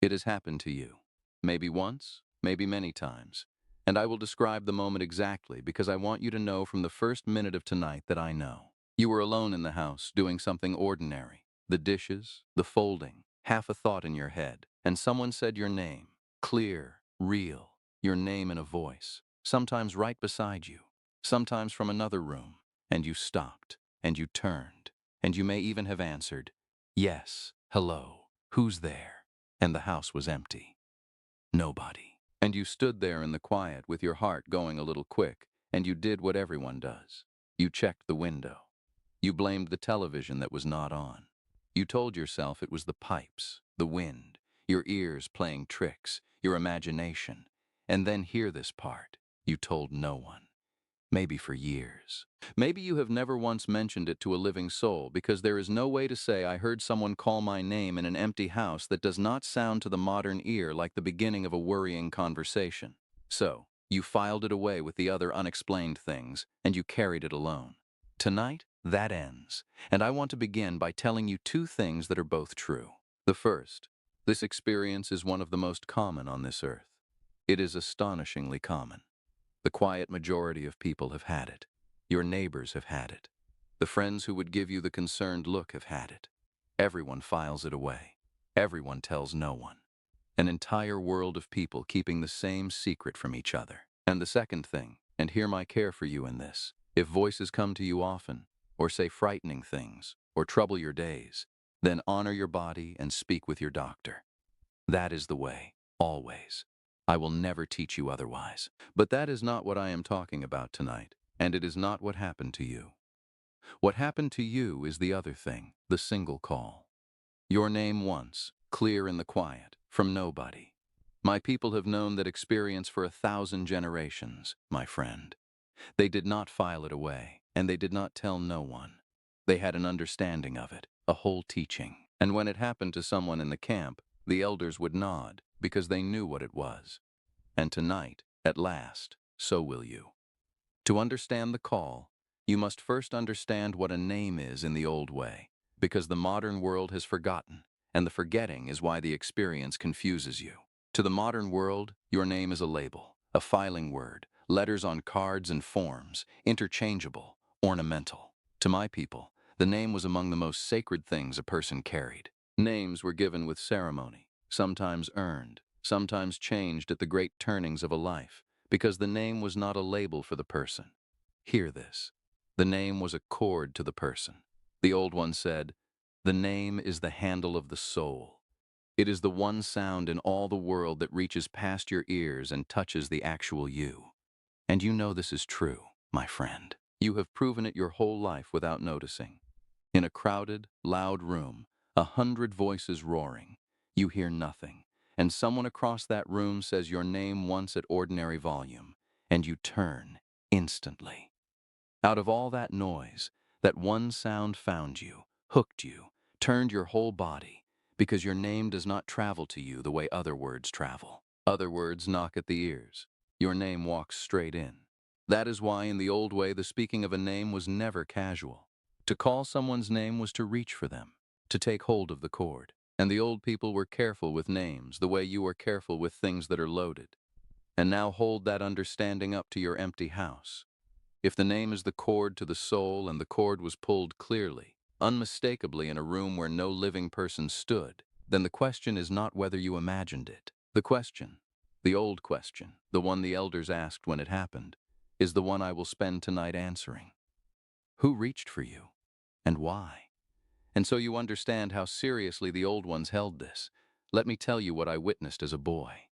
It has happened to you. Maybe once, maybe many times. And I will describe the moment exactly because I want you to know from the first minute of tonight that I know. You were alone in the house doing something ordinary. The dishes, the folding, half a thought in your head, and someone said your name, clear, real, your name in a voice, sometimes right beside you, sometimes from another room, and you stopped, and you turned, and you may even have answered, yes, hello, who's there? And the house was empty. Nobody. And you stood there in the quiet with your heart going a little quick, and you did what everyone does. You checked the window. You blamed the television that was not on. You told yourself it was the pipes, the wind, your ears playing tricks, your imagination. And then hear this part. You told no one. Maybe for years. Maybe you have never once mentioned it to a living soul because there is no way to say I heard someone call my name in an empty house that does not sound to the modern ear like the beginning of a worrying conversation. So, you filed it away with the other unexplained things, and you carried it alone. Tonight, that ends, and I want to begin by telling you two things that are both true. The first, this experience is one of the most common on this earth. It is astonishingly common. The quiet majority of people have had it. Your neighbors have had it. The friends who would give you the concerned look have had it. Everyone files it away. Everyone tells no one. An entire world of people keeping the same secret from each other. And the second thing, and hear my care for you in this, if voices come to you often, or say frightening things, or trouble your days, then honor your body and speak with your doctor. That is the way, always. I will never teach you otherwise. But that is not what I am talking about tonight, and it is not what happened to you. What happened to you is the other thing, the single call. Your name once, clear in the quiet, from nobody. My people have known that experience for 1,000 generations, my friend. They did not file it away, and they did not tell no one. They had an understanding of it, a whole teaching. And when it happened to someone in the camp, the elders would nod, because they knew what it was. And tonight, at last, so will you. To understand the call, you must first understand what a name is in the old way, because the modern world has forgotten, and the forgetting is why the experience confuses you. To the modern world, your name is a label, a filing word, letters on cards and forms, interchangeable, ornamental. To my people, the name was among the most sacred things a person carried. Names were given with ceremony, sometimes earned, sometimes changed at the great turnings of a life, because the name was not a label for the person. Hear this. The name was a cord to the person. The old one said, "The name is the handle of the soul. It is the one sound in all the world that reaches past your ears and touches the actual you." And you know this is true, my friend. You have proven it your whole life without noticing. In a crowded, loud room, 100 voices roaring, you hear nothing, and someone across that room says your name once at ordinary volume, and you turn instantly. Out of all that noise, that one sound found you, hooked you, turned your whole body, because your name does not travel to you the way other words travel. Other words knock at the ears. Your name walks straight in. That is why in the old way the speaking of a name was never casual. To call someone's name was to reach for them, to take hold of the cord. And the old people were careful with names the way you are careful with things that are loaded. And now hold that understanding up to your empty house. If the name is the cord to the soul and the cord was pulled clearly, unmistakably in a room where no living person stood, then the question is not whether you imagined it. The question, the old question, the one the elders asked when it happened, is the one I will spend tonight answering. Who reached for you? And why? And so you understand how seriously the old ones held this. Let me tell you what I witnessed as a boy.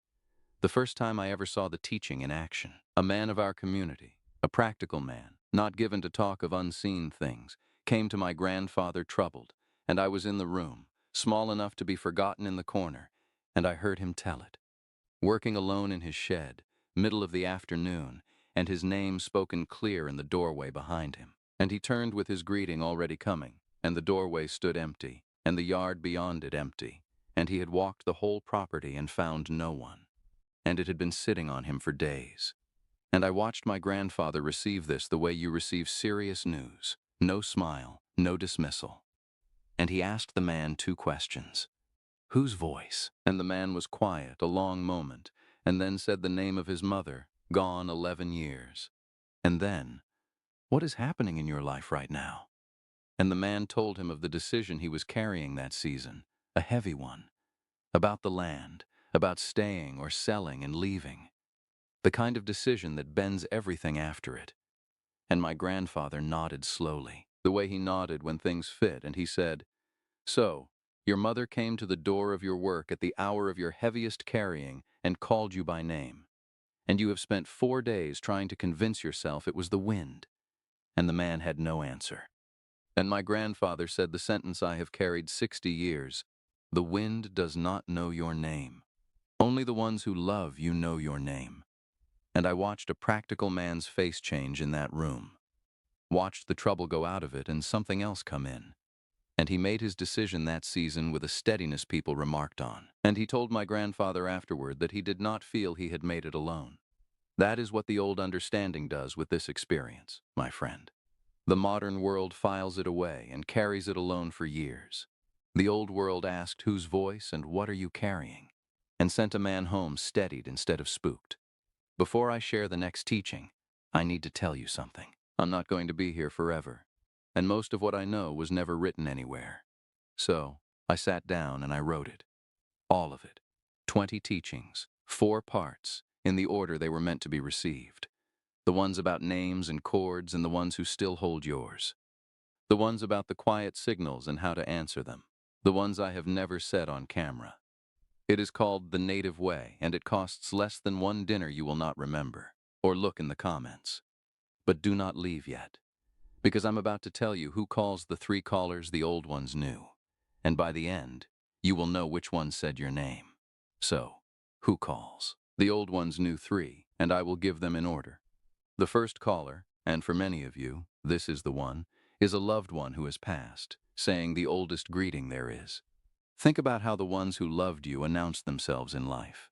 The first time I ever saw the teaching in action. A man of our community, a practical man, not given to talk of unseen things, came to my grandfather troubled, and I was in the room, small enough to be forgotten in the corner, and I heard him tell it. Working alone in his shed, middle of the afternoon, and his name spoken clear in the doorway behind him. And he turned with his greeting already coming, and the doorway stood empty, and the yard beyond it empty, and he had walked the whole property and found no one. And it had been sitting on him for days. And I watched my grandfather receive this the way you receive serious news. No smile, no dismissal. And he asked the man two questions. Whose voice? And the man was quiet a long moment, and then said the name of his mother, gone 11 years. And then, what is happening in your life right now? And the man told him of the decision he was carrying that season, a heavy one, about the land, about staying or selling and leaving, the kind of decision that bends everything after it. And my grandfather nodded slowly, the way he nodded when things fit, and he said, "So, your mother came to the door of your work at the hour of your heaviest carrying and called you by name. And you have spent 4 days trying to convince yourself it was the wind." And the man had no answer. And my grandfather said the sentence I have carried 60 years. The wind does not know your name. Only the ones who love you know your name. And I watched a practical man's face change in that room. Watched the trouble go out of it and something else come in. And he made his decision that season with a steadiness people remarked on. And he told my grandfather afterward that he did not feel he had made it alone. That is what the old understanding does with this experience, my friend. The modern world files it away and carries it alone for years. The old world asked whose voice and what are you carrying, and sent a man home steadied instead of spooked. Before I share the next teaching, I need to tell you something. I'm not going to be here forever, and most of what I know was never written anywhere. So, I sat down and I wrote it. All of it. 20 teachings, 4 parts, in the order they were meant to be received. The ones about names and chords and the ones who still hold yours. The ones about the quiet signals and how to answer them. The ones I have never said on camera. It is called The Native Way, and it costs less than one dinner you will not remember. Or look in the comments. But do not leave yet, because I'm about to tell you who calls the 3 callers the old ones knew. And by the end, you will know which one said your name. So, who calls? The old ones knew 3, and I will give them in order. The first caller, and for many of you, this is the one, is a loved one who has passed, saying the oldest greeting there is. Think about how the ones who loved you announced themselves in life.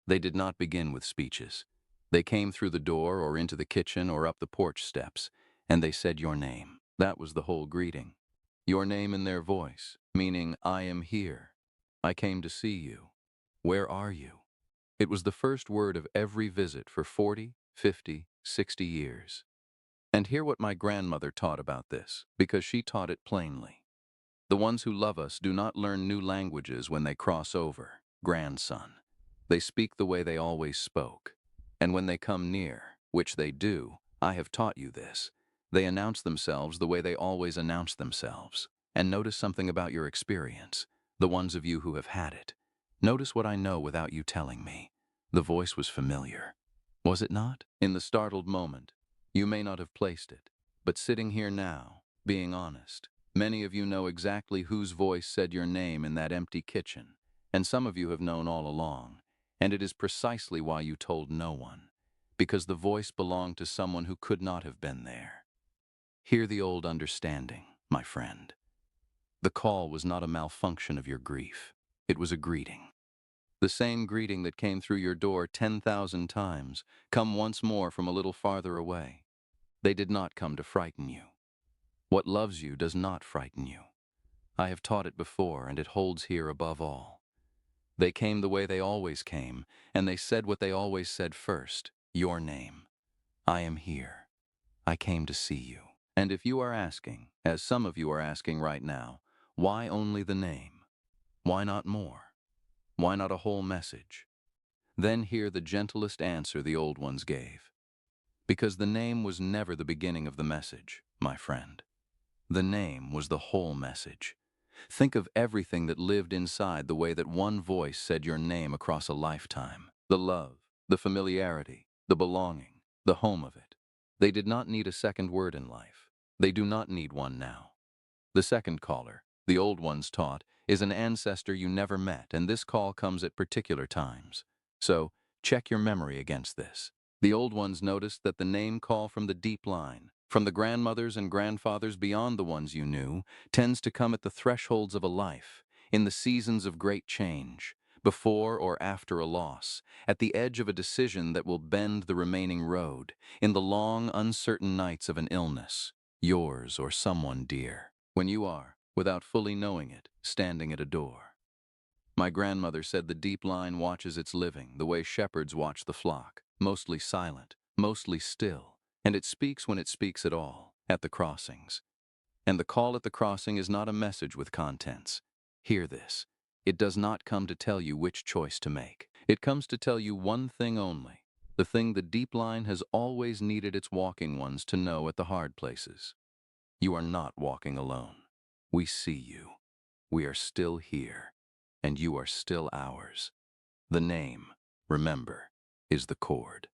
They did not begin with speeches. They came through the door or into the kitchen or up the porch steps, and they said your name. That was the whole greeting. Your name in their voice, meaning, I am here. I came to see you. Where are you? It was the first word of every visit for 40, 50, 60 years. And hear what my grandmother taught about this, because she taught it plainly. The ones who love us do not learn new languages when they cross over, grandson. They speak the way they always spoke. And when they come near, which they do, I have taught you this, they announce themselves the way they always announce themselves. And notice something about your experience, the ones of you who have had it. Notice what I know without you telling me. The voice was familiar. Was it not? In the startled moment, you may not have placed it, but sitting here now, being honest, many of you know exactly whose voice said your name in that empty kitchen, and some of you have known all along, and it is precisely why you told no one, because the voice belonged to someone who could not have been there. Hear the old understanding, my friend. The call was not a malfunction of your grief. It was a greeting. The same greeting that came through your door 10,000 times, come once more from a little farther away. They did not come to frighten you. What loves you does not frighten you. I have taught it before, and it holds here above all. They came the way they always came, and they said what they always said first, your name. I am here. I came to see you. And if you are asking, as some of you are asking right now, why only the name? Why not more? Why not a whole message? Then hear the gentlest answer the old ones gave. Because the name was never the beginning of the message, my friend. The name was the whole message. Think of everything that lived inside the way that one voice said your name across a lifetime. The love, the familiarity, the belonging, the home of it. They did not need a second word in life. They do not need one now. The second caller, the old ones taught, is an ancestor you never met, and this call comes at particular times. So, check your memory against this. The old ones noticed that the name call from the deep line, from the grandmothers and grandfathers beyond the ones you knew, tends to come at the thresholds of a life, in the seasons of great change, before or after a loss, at the edge of a decision that will bend the remaining road, in the long, uncertain nights of an illness, yours or someone dear. When you are, without fully knowing it, standing at a door. My grandmother said the deep line watches its living, the way shepherds watch the flock, mostly silent, mostly still, and it speaks when it speaks at all, at the crossings. And the call at the crossing is not a message with contents. Hear this. It does not come to tell you which choice to make. It comes to tell you one thing only, the thing the deep line has always needed its walking ones to know at the hard places. You are not walking alone. We see you. We are still here, and you are still ours. The name, remember, is the cord.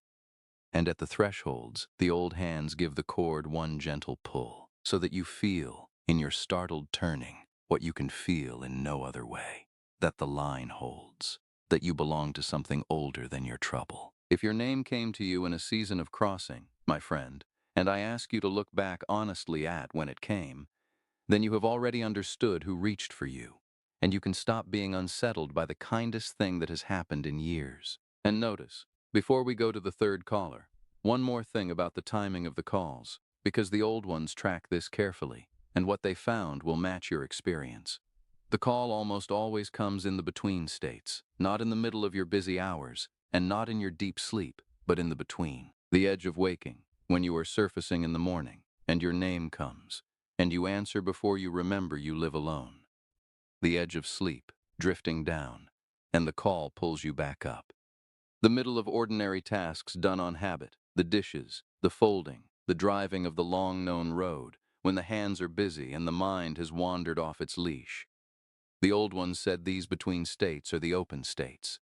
And at the thresholds, the old hands give the cord one gentle pull, so that you feel, in your startled turning, what you can feel in no other way, that the line holds, that you belong to something older than your trouble. If your name came to you in a season of crossing, my friend, and I ask you to look back honestly at when it came, then you have already understood who reached for you, and you can stop being unsettled by the kindest thing that has happened in years. And notice, before we go to the third caller, one more thing about the timing of the calls, because the old ones track this carefully, and what they found will match your experience. The call almost always comes in the between states, not in the middle of your busy hours, and not in your deep sleep, but in the between. The edge of waking, when you are surfacing in the morning, and your name comes, and you answer before you remember you live alone. The edge of sleep, drifting down, and the call pulls you back up. The middle of ordinary tasks done on habit, the dishes, the folding, the driving of the long-known road, when the hands are busy and the mind has wandered off its leash. The old ones said these between states are the open states.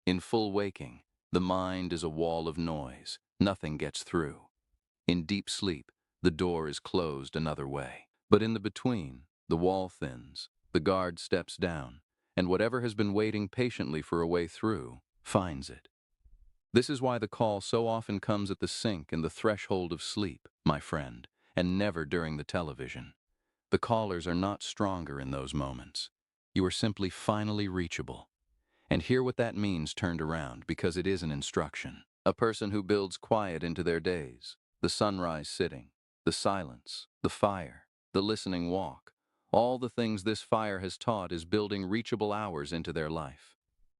In full waking, the mind is a wall of noise. Nothing gets through. In deep sleep, the door is closed another way. But in the between, the wall thins, the guard steps down, and whatever has been waiting patiently for a way through finds it. This is why the call so often comes at the sink and the threshold of sleep, my friend, and never during the television. The callers are not stronger in those moments. You are simply finally reachable. And hear what that means turned around, because it is an instruction. A person who builds quiet into their days, the sunrise sitting, the silence, the fire, the listening walk, all the things this fire has taught is building reachable hours into their life.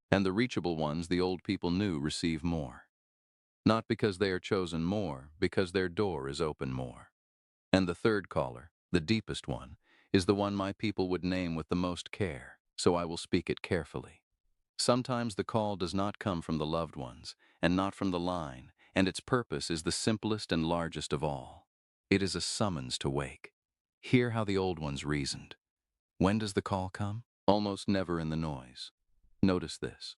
And the reachable ones the old people knew receive more. Not because they are chosen more, because their door is open more. And the third caller, the deepest one, is the one my people would name with the most care, so I will speak it carefully. Sometimes the call does not come from the loved ones, and not from the line, and its purpose is the simplest and largest of all. It is a summons to wake. Hear how the old ones reasoned. When does the call come? Almost never in the noise. Notice this.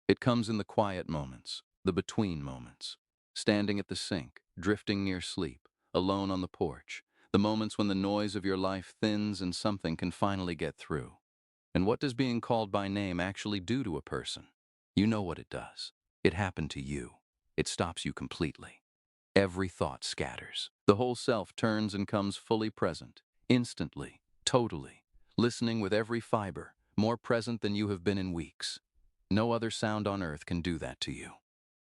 It comes in the quiet moments, the between moments. Standing at the sink, drifting near sleep, alone on the porch, the moments when the noise of your life thins and something can finally get through. And what does being called by name actually do to a person? You know what it does. It happened to you. It stops you completely. Every thought scatters. The whole self turns and comes fully present, instantly, totally, listening with every fiber, more present than you have been in weeks. No other sound on earth can do that to you.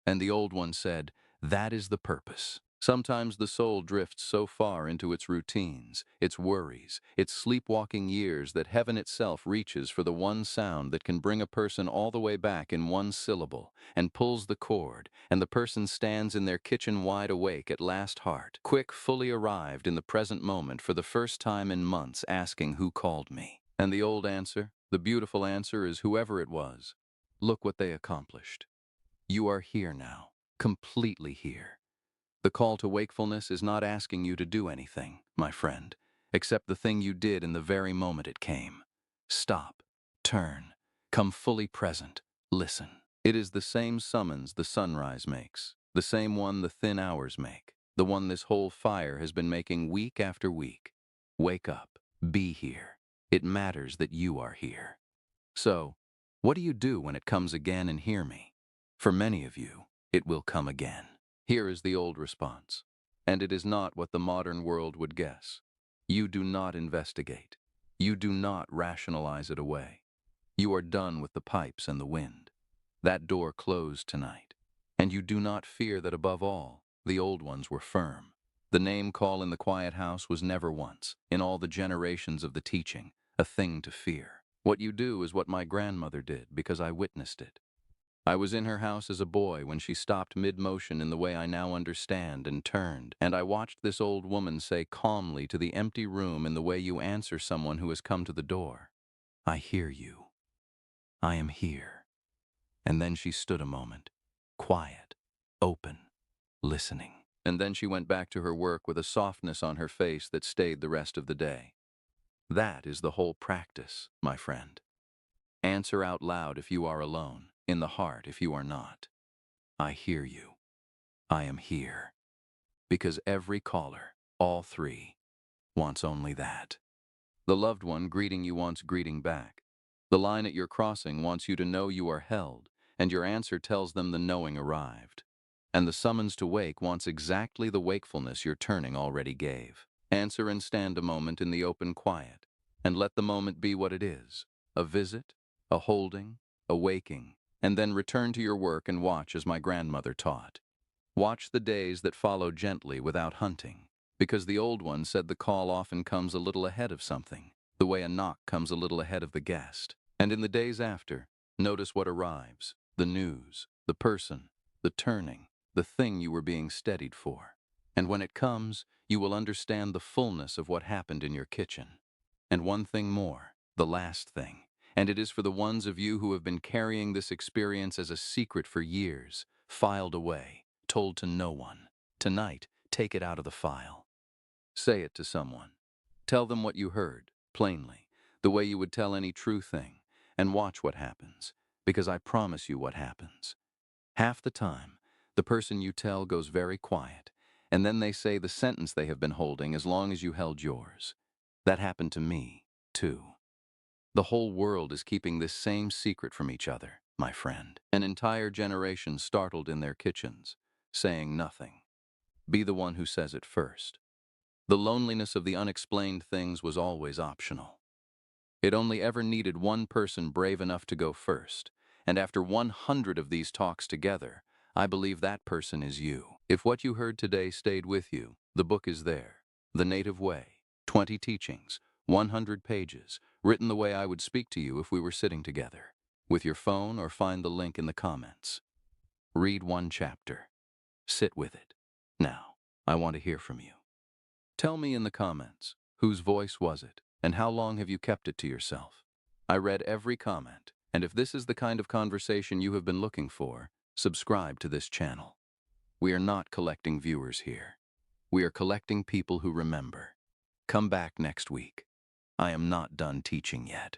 And the old one said, that is the purpose. Sometimes the soul drifts so far into its routines, its worries, its sleepwalking years that heaven itself reaches for the one sound that can bring a person all the way back in one syllable, and pulls the cord, and the person stands in their kitchen wide awake at last heart, quick, fully arrived in the present moment for the first time in months, asking who called me. And the old answer, the beautiful answer, is whoever it was. Look what they accomplished. You are here now, completely here. The call to wakefulness is not asking you to do anything, my friend, except the thing you did in the very moment it came. Stop, turn, come fully present, listen. It is the same summons the sunrise makes, the same one the thin hours make, the one this whole fire has been making week after week. Wake up, be here. It matters that you are here. So, what do you do when it comes again and hear me? For many of you, it will come again. Here is the old response, and it is not what the modern world would guess. You do not investigate. You do not rationalize it away. You are done with the pipes and the wind. That door closed tonight, and you do not fear that above all, the old ones were firm. The name call in the quiet house was never once, in all the generations of the teaching, a thing to fear. What you do is what my grandmother did because I witnessed it. I was in her house as a boy when she stopped mid-motion in the way I now understand and turned, and I watched this old woman say calmly to the empty room in the way you answer someone who has come to the door, "I hear you. I am here." And then she stood a moment, quiet, open, listening. And then she went back to her work with a softness on her face that stayed the rest of the day. That is the whole practice, my friend. Answer out loud if you are alone, in the heart if you are not. I hear you. I am here. Because every caller, all three, wants only that. The loved one greeting you wants greeting back. The line at your crossing wants you to know you are held, and your answer tells them the knowing arrived. And the summons to wake wants exactly the wakefulness your turning already gave. Answer and stand a moment in the open quiet, and let the moment be what it is, a visit, a holding, a waking, and then return to your work and watch as my grandmother taught. Watch the days that follow gently without hunting, because the old one said the call often comes a little ahead of something, the way a knock comes a little ahead of the guest. And in the days after, notice what arrives, the news, the person, the turning, the thing you were being steadied for. And when it comes, you will understand the fullness of what happened in your kitchen. And one thing more, the last thing, and it is for the ones of you who have been carrying this experience as a secret for years, filed away, told to no one. Tonight, take it out of the file. Say it to someone. Tell them what you heard, plainly, the way you would tell any true thing, and watch what happens, because I promise you what happens. Half the time, the person you tell goes very quiet, and then they say the sentence they have been holding as long as you held yours. That happened to me, too. The whole world is keeping this same secret from each other, my friend. An entire generation startled in their kitchens, saying nothing. Be the one who says it first. The loneliness of the unexplained things was always optional. It only ever needed one person brave enough to go first, and after 100 of these talks together, I believe that person is you. If what you heard today stayed with you, the book is there. The Native Way, 20 teachings, 100 pages, written the way I would speak to you if we were sitting together, with your phone or find the link in the comments. Read one chapter. Sit with it. Now, I want to hear from you. Tell me in the comments, whose voice was it, and how long have you kept it to yourself? I read every comment, and if this is the kind of conversation you have been looking for, subscribe to this channel. We are not collecting viewers here. We are collecting people who remember. Come back next week. I am not done teaching yet.